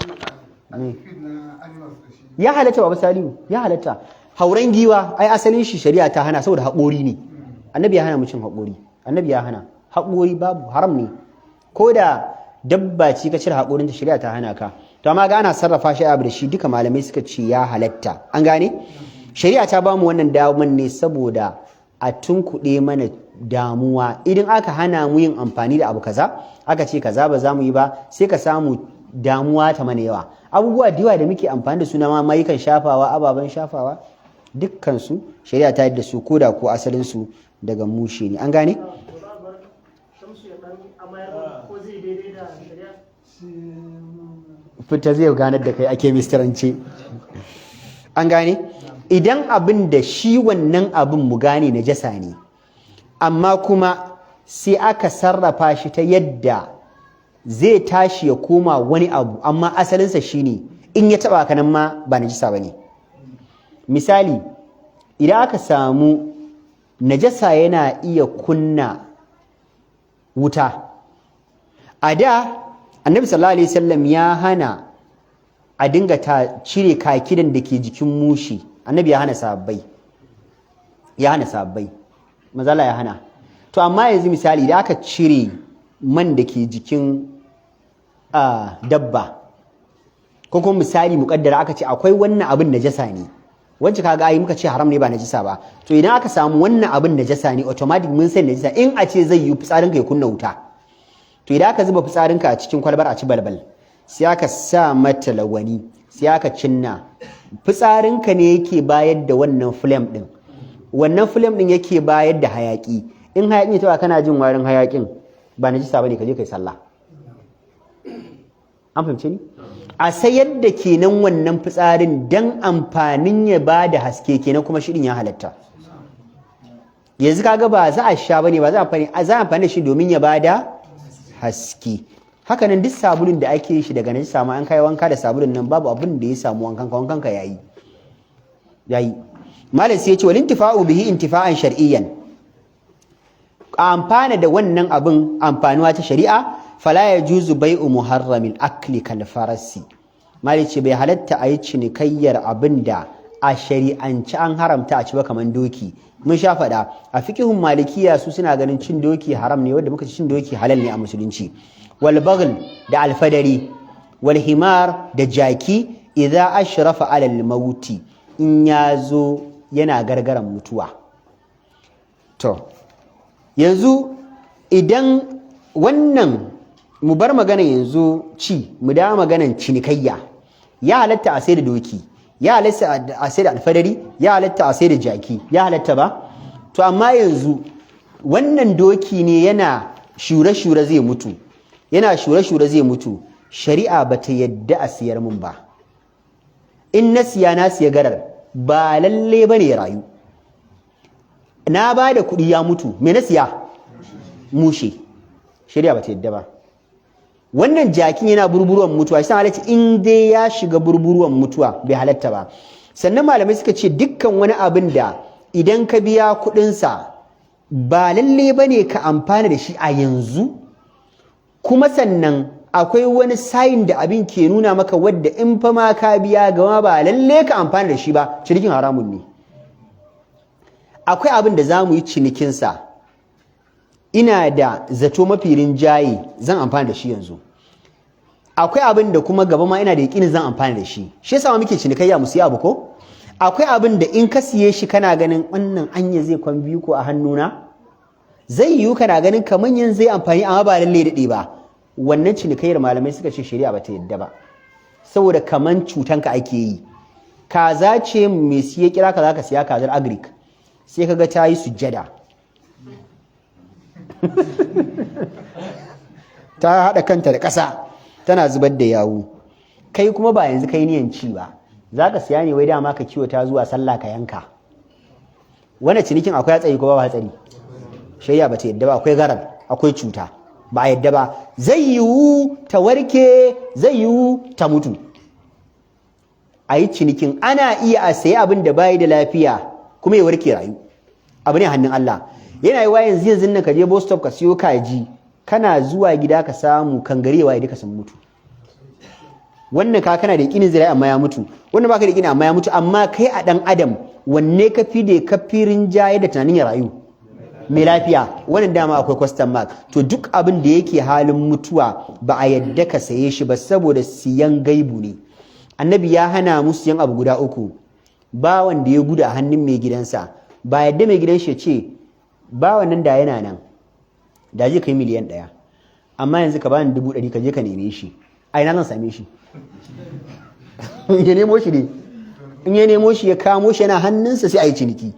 a feed na animals da shi. ya halatta ba misali ya halatta hauren giwa ai asalin shi shari'a ta hana saboda haƙori ne annabi ya hana mu cin haƙori annabi ya hana haƙori babu haram ne ko da dabba ce ka cire haƙorin ta shari'a ta hana ka to amma ga ana sarrafa shi abu da shi duka malamai suka ce ya halatta an gane shari'a ta bamu wannan damar ne saboda a tunkuɗe mana damuwa idan aka hana mu yin amfani da abu kaza aka ce kaza ba za mu yi ba sai ka samu damuwa ta mana yawa abubuwa da yawa da muke amfani da su na mayukan shafawa ababen shafawa dukkan su shari'a ta yadda su koda ko asalin su daga mushe ne an gane fita zai ganar da kai ake mistarance an gane idan abin da shi wannan abin mu gane najasa ne amma kuma sai aka sarrafa shi ta yadda zai tashi ya koma wani abu amma asalinsa shine in ya taba ka nan ma ba najasa bane misali idan aka samu najasa yana iya kunna wuta a da annabi sallallahu alaihi wasallam ya hana a dinga cire kakidan da ke jikin mushi annabi ya hana sahabbai mazala ya hana to amma yanzu misali da aka cire man da ke jikin dabba ko kuma misali muƙaddara aka ce akwai wannan abin najasa ne wacce kaga ai muka ce haram ne ba najasa ba to idan aka samu wannan abin najasa ne automatic mun san najasa in a ce zai yi fitsarinka ya kunna wuta to idan aka zuba fitsarinka a cikin kwalbar a ci balbal sai aka sa mata lawani sai aka cinna fitsarinka ne yake bayar da wannan flame din wannan flame din yake bayar da hayaki in hayakin ya taba kana jin warin hayakin ba najasa bane ka je kai sallah an fahimce ni a sayar da kenan wannan fitsarin dan amfanin ya bada haske kenan kuma shirin ya halatta yanzu kaga ba za a sha bane ba za a amfani da shi domin ya bada haske hakanan duk sabulun da ake shi daga nan samu an kai wanka da sabulun nan babu abin da ya samu wankan ka yayi malam sai ya ce wal intifa'u bihi intifa'an shar'iyyan amfana da wannan abin amfanuwa ta shari'a fala yajuzu bai'u muharramin akli kal farasi malam ce bai halatta a yi cinikayyar abin da a shari'anci an haramta a ci ba kaman doki mun sha faɗa a fiqhun malikiya su suna ganin cin doki haram ne wanda muka ci cin doki halal ne a musulunci wal baghl da alfadari wal himar da jaki idza ashrafa ala al mauti in yazo yana gargaran mutuwa to yanzu idan wannan mu bar magana yanzu mu da maganan cinikayya ya halatta a sai da doki ya halatta a sai da alfadari ya halatta a sai da jaki ya halatta ba to amma yanzu wannan doki ne yana shure-shure zai mutu shari'a bata yadda a siyar mun ba in na siya garar ba lalle bane ya rayu na ba da kuɗi ya mutu me na siya mushe shari'a bata yadda ba wannan jakin yana burburuwan mutuwa shi halatta in dai ya shiga burburuwan mutuwa bai halatta ba sannan malamai suka ce dukkan wani abin da idan ka biya kuɗinsa ba lalle bane ka amfana da shi a yanzu kuma sannan akwai wani sayin da abin ke nuna maka wadda in fa ma ka biya gama ba lalle ka amfana da shi ba cinikin haramun ne akwai abin da za mu yi cinikinsa ina da zato mafi rinjaye zan amfana da shi yanzu akwai abin da kuma gaba ma ina da yaƙinin zan amfana da shi yasa muke cinikayya mu siya abu ko akwai abin da in ka siye shi kana ganin wannan anya zai kwan biyu ko a hannuna zai yiwu kana ganin kaman yanzu zai amfani amma ba lalle daɗe ba wannan cinikayyar malamai suka ce shari'a ba ta yadda ba saboda kaman cutanka ake yi kaza ce mai siya kira ka za ka siya kazar agric sai kaga ta yi sujjada ta haɗa kanta da ƙasa tana zubar da yawu kai kuma ba yanzu kai niyan ci ba za ka siya ne wai dama ka kiwata zuwa sallah ka yanka wani cinikin akwai hatsari ko ba hatsari shari'a ba ta yadda ba akwai garar akwai cuta ba a yadda ba zai yiwu ta warke zai yiwu ta mutu a yi cinikin ana iya a sayi abin da bayi da lafiya kuma ya warke rayu abu ne hannun Allah yana yi wa yanzu nan ka je bus stop ka siyo kaji kana zuwa gida ka samu kangarewa idan ka san mutu. Wannan ka kana da yakinin zai amma ya mutu, wannan baka da yakinin amma ya mutu, amma kai a dan adam wanne ka fi da kafirin jaye da tunanin ya rayu mai lafiya, wannan dama akwai question mark. To duk abin da yake halin mutuwa ba a yadda ka saye shi ba saboda siyan gaibu ne. Annabi ya hana mu siyan abu guda uku. Ba wanda ya gudu a hannun mai gidansa, ba yadda mai gidan shi ya ce ba wannan da yana nan da zai kai miliyan 1, amma yanzu ka bani 100 ka je ka neme shi, a ina zan same shi? Ya nemo shi ne, in ya nemo shi ya kamo shi yana hannunsa sai a yi ciniki.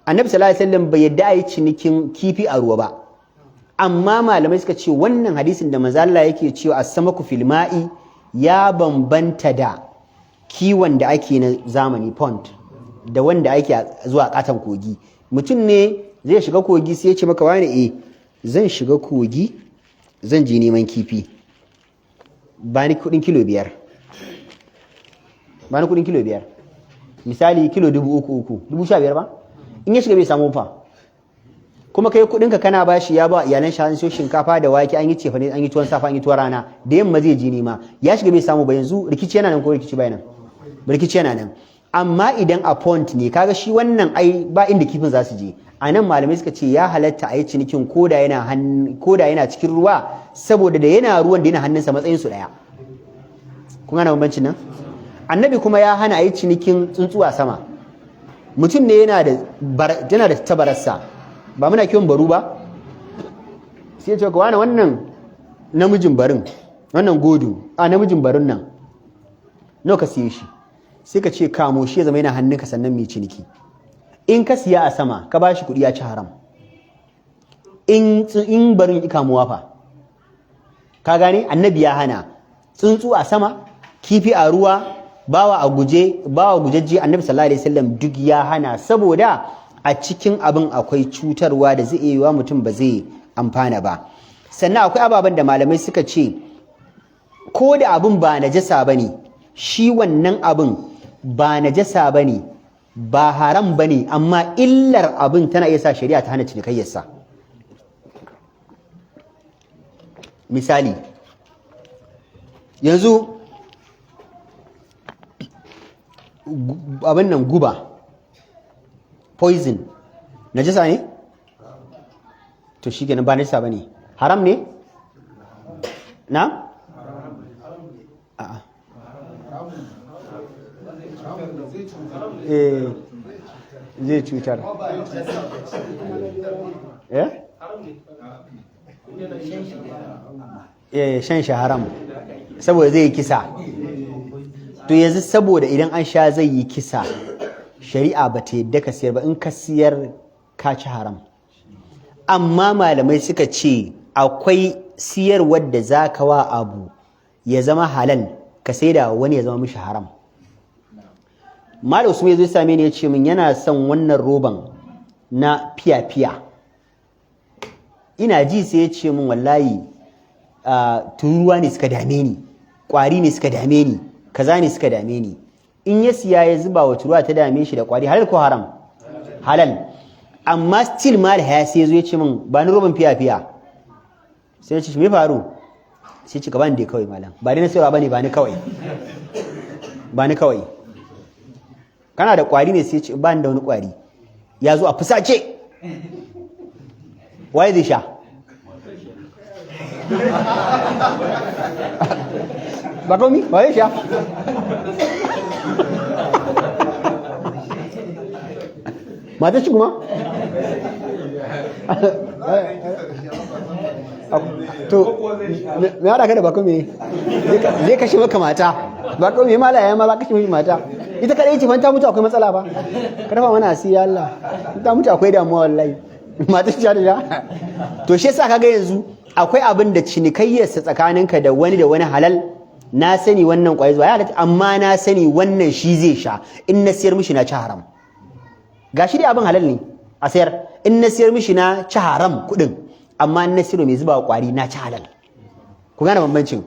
Annabi sallallahu alaihi wasallam bai yadda a yi cinikin kifi a ruwa ba, amma malamai suka ce wannan hadisin da manzo Allah yake cewa as-samaku fil ma'i ya bambanta da kiwon da ake na zamani pond da wanda ake zuwa katon kogi. Mutum ne zai shiga kogi sai ya ce maka wani zan shiga kogi zan je neman kifi, ba ni kudin kilo 5, ba ni kudin kilo 5, misali kilo 3,000 15,000 ba, in ya shiga bai samu fa, kuma kai kudinka kana bashi ya ba iyalan shi hanso shinkafa da wake, an yi cefa ne, an yi tuwon safa, an yi tuwon rana, da yamma zai je nema, ya shiga bai samu ba, yanzu rikici yana nan ko rikici bai nan? Rikici yana nan. Amma idan a pond ne kaga shi wannan ai ba inda kifin za su je, a nan malamai suka ce ya halatta a yi cinikin koda yana cikin ruwa, saboda da yana ruwan da yana hannunsa matsayinsu ɗaya. Kun gane bambancin nan? Annabi kuma ya hana a yi cinikin tsuntsuwa sama. Mutum ne yana da tabararsa, ba muna kiwon baru ba, sai ce ka wani wannan namijin barin, wannan godu a namijin barin nan nawa ka siye shi, sai ka ce kamo shi ya zama yana hannunka sannan mai ciniki. In ka siya a sama ka ba shi kuɗi ya ci haram, in barin kamuwa fa, ka gane? Annabi ya hana tsuntsu a sama, kifi a ruwa, bawa gujejje. Annabi sallallahu alaihi wasallam duk ya hana, saboda a cikin abin akwai cutarwa da zai yi wa mutum ba zai amfana ba. Sannan akwai ababen da malamai suka ce ko da abin ba najasa bane, shi wannan abin ba najasa bane, ba haram bane, amma illar abin tana iya sa shari'a ta hana cinikayyarsa. Misali, yanzu abin nan guba, poison, najasa ne? To shi kenan ba najasa bane, haram ne? Na? A'a. Zai cutar. Shan shi haram, saboda zai yi kisa. To yanzu saboda idan an sha zai yi kisa, shari'a ba ta yadda ka siyar ba, in ka siyar ka ci haram. Amma malamai suka ce akwai siyarwar da za ka wa abu ya zama halal, ka sai da wani ya zama mishi haram. Malam Usman zai same ni ya ce min yana son wannan roban na fiya-fiya. Ina ji sai ya ce min wallahi turuwa ne suka dame ni, ƙwari ne suka dame ni, kaza ne suka dame ni. In ya siya ya zuba wa turuwa ta dame shi da ƙwari, halal ko haram? Halal. Amma still mal haya sai ya ce min ba ni roban fiya-fiya. Sai ya ce me faru? Sai ce ka bani dai kawai malam, ba dai na sayarwa bane, ba ni kawai, ba ni kawai. Kana da ƙwari ne? Sai ce ba ni da wani ƙwari. Ya zo a fusace, waye zai sha? Ba komi waye sha? Mata shi kuma? To me haɗa ka da bako me zai kashe maka mata? Bako me mala ya ma za kashe maka mata? Ita kadai ce fanta mutu akwai matsala ba? Ka dafa mana asiri Allah, ta mutu akwai damuwa wallahi. Mata shi da to shi yasa kaga yanzu akwai abin da cinikayyarsa tsakaninka da wani halal. Na sani wannan ƙwai zuwa ya halatta, amma na sani wannan shi zai sha, in na siyar mishi na ci haram. Gashi dai abin halal ne a sayar, in na siyar mishi na ci haram kuɗin, amma in na siyar mai zuba ƙwari na ci halal. Ku gane bambancin?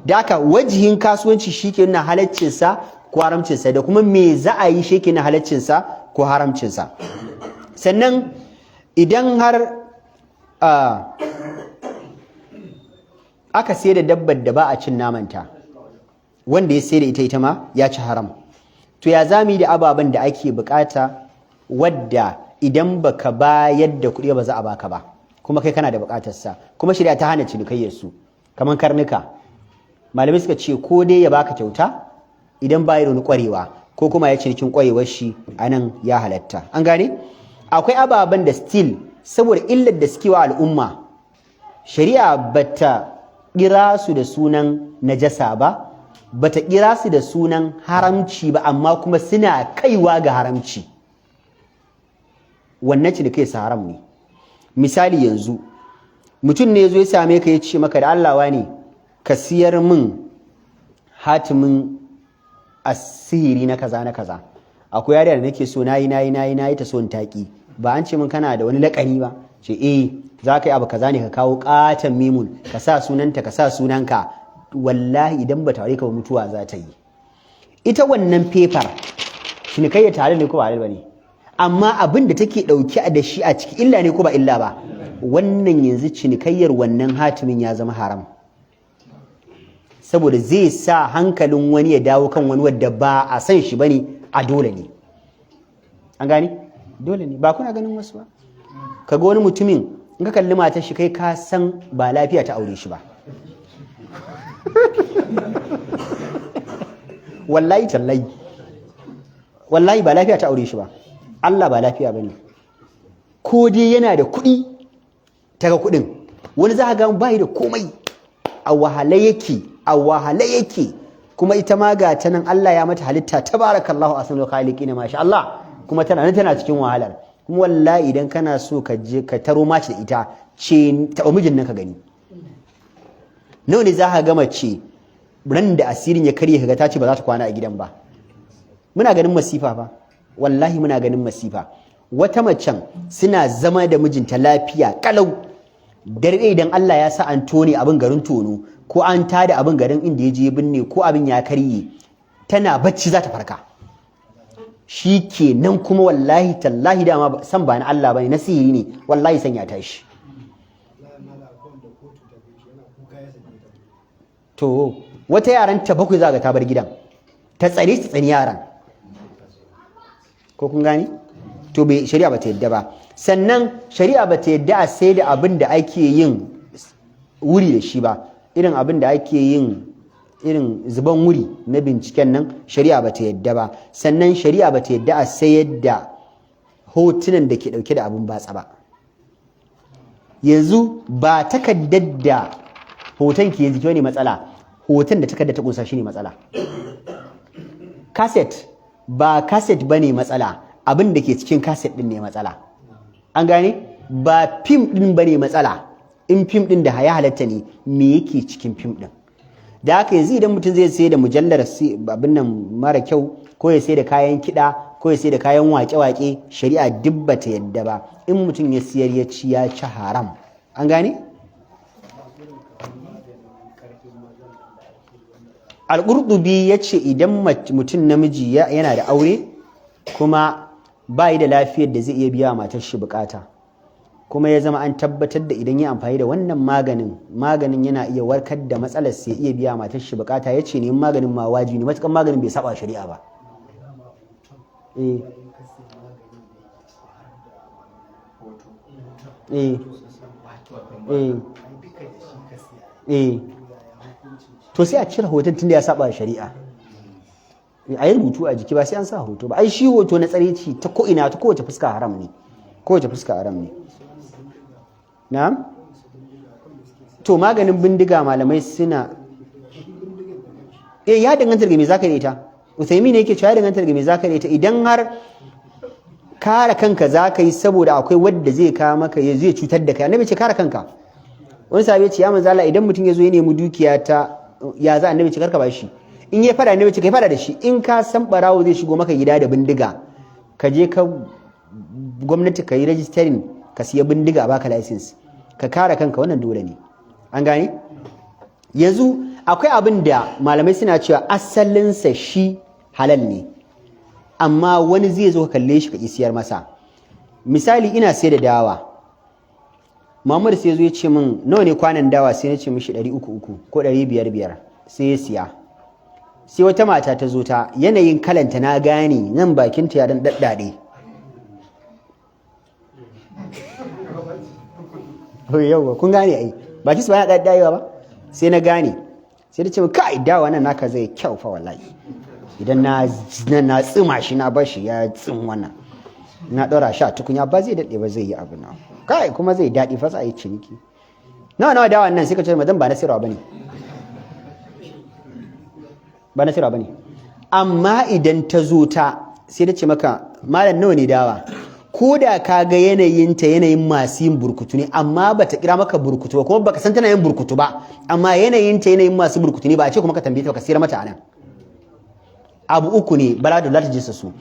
Da haka wajihin kasuwanci shi ke nuna halaccinsa ko haramcinsa, da kuma me za a yi shi ke nuna halaccinsa ko haramcinsa. Sannan idan har aka sai da dabbar da ba a cin namanta, wanda ya sai da ita ma ya ci haram. To ya zami da ababen da ake bukata wadda idan baka bayar da kuɗi ba za a baka ba, kuma kai kana da bukatarsa, kuma shari'a ta hana cinikayyar su, kamar karnuka. Malamai suka ce ko dai ya baka kyauta idan ba da wani kwarewa, ko kuma ya cinikin kwarewar shi anan ya halatta. An gane? Akwai ababen da still saboda illar da suke wa al'umma, shari'a bata kira su da sunan najasa ba, bata kira su da sunan haramci ba, amma kuma suna kaiwa ga haramci. Wannan cinikai sa haram ne. Misali yanzu mutum ne ya zo ya same ka ya ce maka da Allah ne ka siyar min hatimin asiri na kaza na kaza, akwai yariya da nake so nayi ta so in taki, ba an ce min kana da wani lakani ba, ce za ka yi abu kaza ne ka kawo katon mimun ka sa sunanta ka sa sunanka, wallahi idan ba tare ka ba mutuwa za ta yi. Ita wannan paper cinikayya tare ne ko ba halal bane, amma abin da take dauke da shi a ciki illa ne ko ba illa ba, wannan yanzu cinikayyar wannan hatimin ya zama haram, saboda zai sa hankalin wani ya dawo kan wani wadda ba a san shi bane, a dole ne. An gane? Dole ne. Ba kuna ganin wasu ba, kaga wani mutumin in ka kalli matar shi kai ka san ba lafiya ta aure shi ba. Wallahi tallahi, wallahi ba lafiya ta aure shi ba, Allah ba lafiya bane. Ko dai yana da kuɗi ta ga kuɗin, wani za ka ga bai da komai, a wahala yake, kuma ita ma ga ta nan Allah ya mata halitta tabarakallahu ahsanul khaliqina masha Allah, kuma tana cikin wahalar. Kuma wallahi idan kana so ka je ka taro mace da ita, ce taɓa mijin nan ka gani. Nawa ne za ka ga mace ran da asirin ya karye kaga ta ce ba za ta kwana a gidan ba. Muna ganin masifa fa, wallahi muna ganin masifa. Wata macen suna zama da mijinta lafiya kalau, dare idan Allah ya sa an tone abin garin tono, ko an tada abin garin inda ya je binne, ko abin ya karye, tana bacci za ta farka. Shi ke nan kuma wallahi tallahi dama san ba na Allah bane, na sihiri ne, wallahi san ya tashi. To wata yaran ta bakwai za ga ta bar gidan, ta tsani yaran, ko kun gani? To bai, shari'a ba ta yadda ba. Sannan shari'a ba ta yadda a sai da abin da ake yin wuri da shi ba, irin abin da ake yin irin zuban wuri na binciken nan, shari'a ba ta yadda ba. Sannan shari'a ba ta yadda a sayar da hotunan da ke dauke da abin batsa ba. Yanzu ba takaddar da hoton ke yanzu ne matsala, hoton da takaddar ta kunsa shine matsala. Cassette ba cassette bane matsala, abin da ke cikin cassette din ne matsala. An gane? Ba film din bane matsala, in film din da ya halatta ne, me yake cikin film din. Da haka yanzu idan mutum zai sai da mujallar abin nan mara kyau, ko ya sai da kayan kiɗa, ko ya sai da kayan wake-wake, shari'a duk bata yadda ba. In mutum ya siyar ya ci haram. An gane? Al-Qurtubi ya ce idan mutum namiji yana da aure kuma ba yi da lafiyar da zai iya biya matar shi bukata, kuma ya zama an tabbatar da idan ya amfani da wannan maganin yana iya warkar da matsalar sai iya biya matar shi bukata, ya ce ne maganin ma wajibi ne, matukan maganin bai saba shari'a ba. To sai a cire hoton tunda ya saba shari'a, a yi rubutu a jiki, ba sai an sa hoto ba. Ai shi hoto na tsareci ta ko'ina, ta kowace fuska haram ne, kowace fuska haram ne. Na'am? To maganin bindiga malamai suna ya danganta daga me zaka da ita. Uthaymeen yake cewa ya danganta daga me zaka da ita. Idan har kare kanka zaka yi saboda akwai wanda zai kawo maka zai cutar da kai, annabi ce kare kanka. Wani sahabi ya ce ya manzo Allah, idan mutum ya zo ya nemi dukiya ta, ya za annabi ce karka ba shi. In ya fada annabi ce kai fada da shi. In ka san barawo zai shigo maka gida da bindiga, ka je ka gwamnati ka yi registering ka siya bindiga a baka license, ka kare kanka, wannan dole ne. An gane? Yanzu akwai abin da malamai suna cewa asalinsa shi halal ne, amma wani zai zo ka kalle shi ka isiyar masa. Misali ina sai da dawa, Muhammadu sai ya zo ya ce min nawa ne kwanan dawa, sai na ce mishi 300 ko 500 sai ya siya. Sai wata mata ta zo ta yanayin kalanta na gane nan bakinta ya dan daddade. Yawwa kun gane ai baki su ba na daddayewa ba, sai na gane. Sai da ce kai dawa nan naka zai kyau fa wallahi, idan na tsima shi na bar shi ya tsin wannan na ɗora shi a tukunya ba zai daɗe ba zai yi abu na kai kuma zai daɗi fa sai ciniki. Nawa dawa nan sai ka ce madan ba na sirwa bane, ba na sirwa bane. Amma idan ta zo ta sai da ce maka malam nawa ne dawa, ko da ka ga yanayinta yanayin masu yin burkutu ne amma ba ta kira maka burkutu ba kuma baka san tana yin burkutu ba, amma yanayinta yanayin masu burkutu ne ba a ce kuma ka tambaye ta ka siyar mata anan. Abu uku ne bala da ta jinsa su.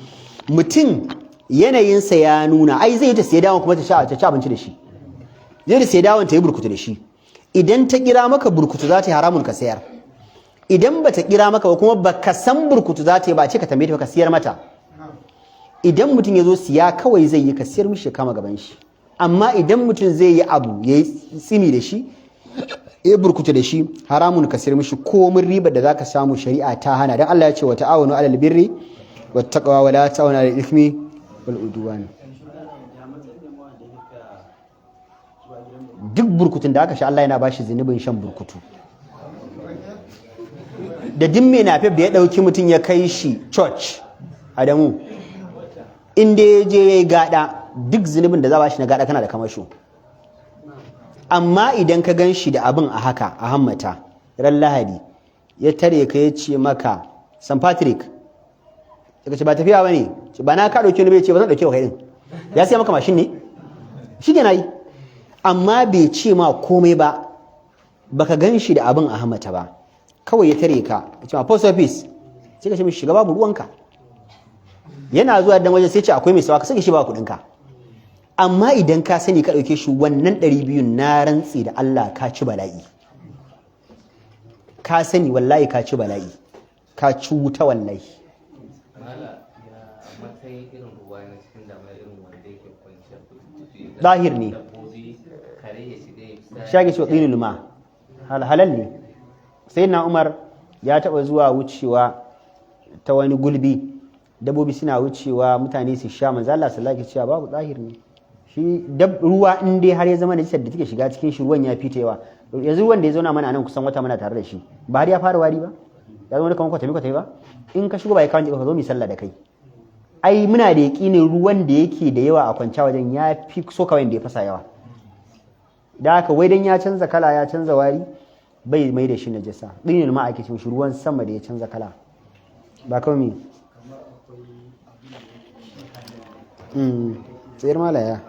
Mutum yanayinsa ya nuna ai zai ta siya dawon kuma ta ci abinci da shi, zai ta siya dawon ta yi burkutu da shi. Idan ta kira maka burkutu za ta yi haramun ka sayar, idan ba ta kira maka ba kuma baka san burkutu za ta yi ba ce ka tambaye ta ka siyar mata. Idan mutum ya zo siya kawai zai yi ka siyar mishi kama gaban shi, amma idan mutum zai yi abu ya yi tsimi da shi ya burkutu da shi haramun ka siyar mishi komin ribar da zaka samu shari'a ta hana. Dan Allah ya ce wa ta'awunu 'alal birri wat taqwa wa la ta'awunu 'alal ithmi wal udwan. Duk burkutun da aka sha Allah yana bashi zunubin shan burkutu. Da dimme na fef da ya dauki mutum ya kai shi church Adamu inda ya je ya yi gada duk zunubin da za ba shi na gada kana da kamasho. Amma idan ka gan shi da abin a haka a hammata ran Lahadi ya tare ka ya ce maka St. Patrick ya ce ba tafiya ba ne, ba na ka ɗauki wani bai ce ba zan ɗauke wa kai ɗin ya siya maka mashin ne shi ke na yi. Amma bai ce ma komai ba, baka gan shi da abin a hammata ba, kawai ya tare ka ya ce ma post office sai ka ce mishi shiga babu ruwanka. Yana zuwa dan waje sai ce akwai mai sawa ka sake shi ba kuɗinka. Amma idan ka sani ka ɗauke shi wannan 200 na rantsi da Allah ka ci bala'i, ka sani wallahi ka ci bala'i, ka ci wuta wallahi. Zahir ne shage shi wa ɗinin luma halal ne. Sai na Umar ya taɓa zuwa wucewa ta wani gulbi, dabbobi suna wucewa mutane su sha, manzo Allah sallallahu alaihi wasallam babu zahir ne shi ruwa in dai har ya zama najisar da take shiga cikin shi ruwan ya fita yawa. Yanzu ruwan da ya zauna mana nan kusan wata mana tare da shi ba har ya fara wari ba, ya zama kamar kwatami ba. In ka shigo ba ya kawo ka zo mu sallah da kai. Ai muna da yakinin ruwan da yake da yawa a kwanta wajen ya fi so kawai da ya fasa yawa. Da haka wai dan ya canza kala ya canza wari bai mai da shi najasa. Dinin ma ake cin shi ruwan sama da ya canza kala ba kawai me tsayar malaya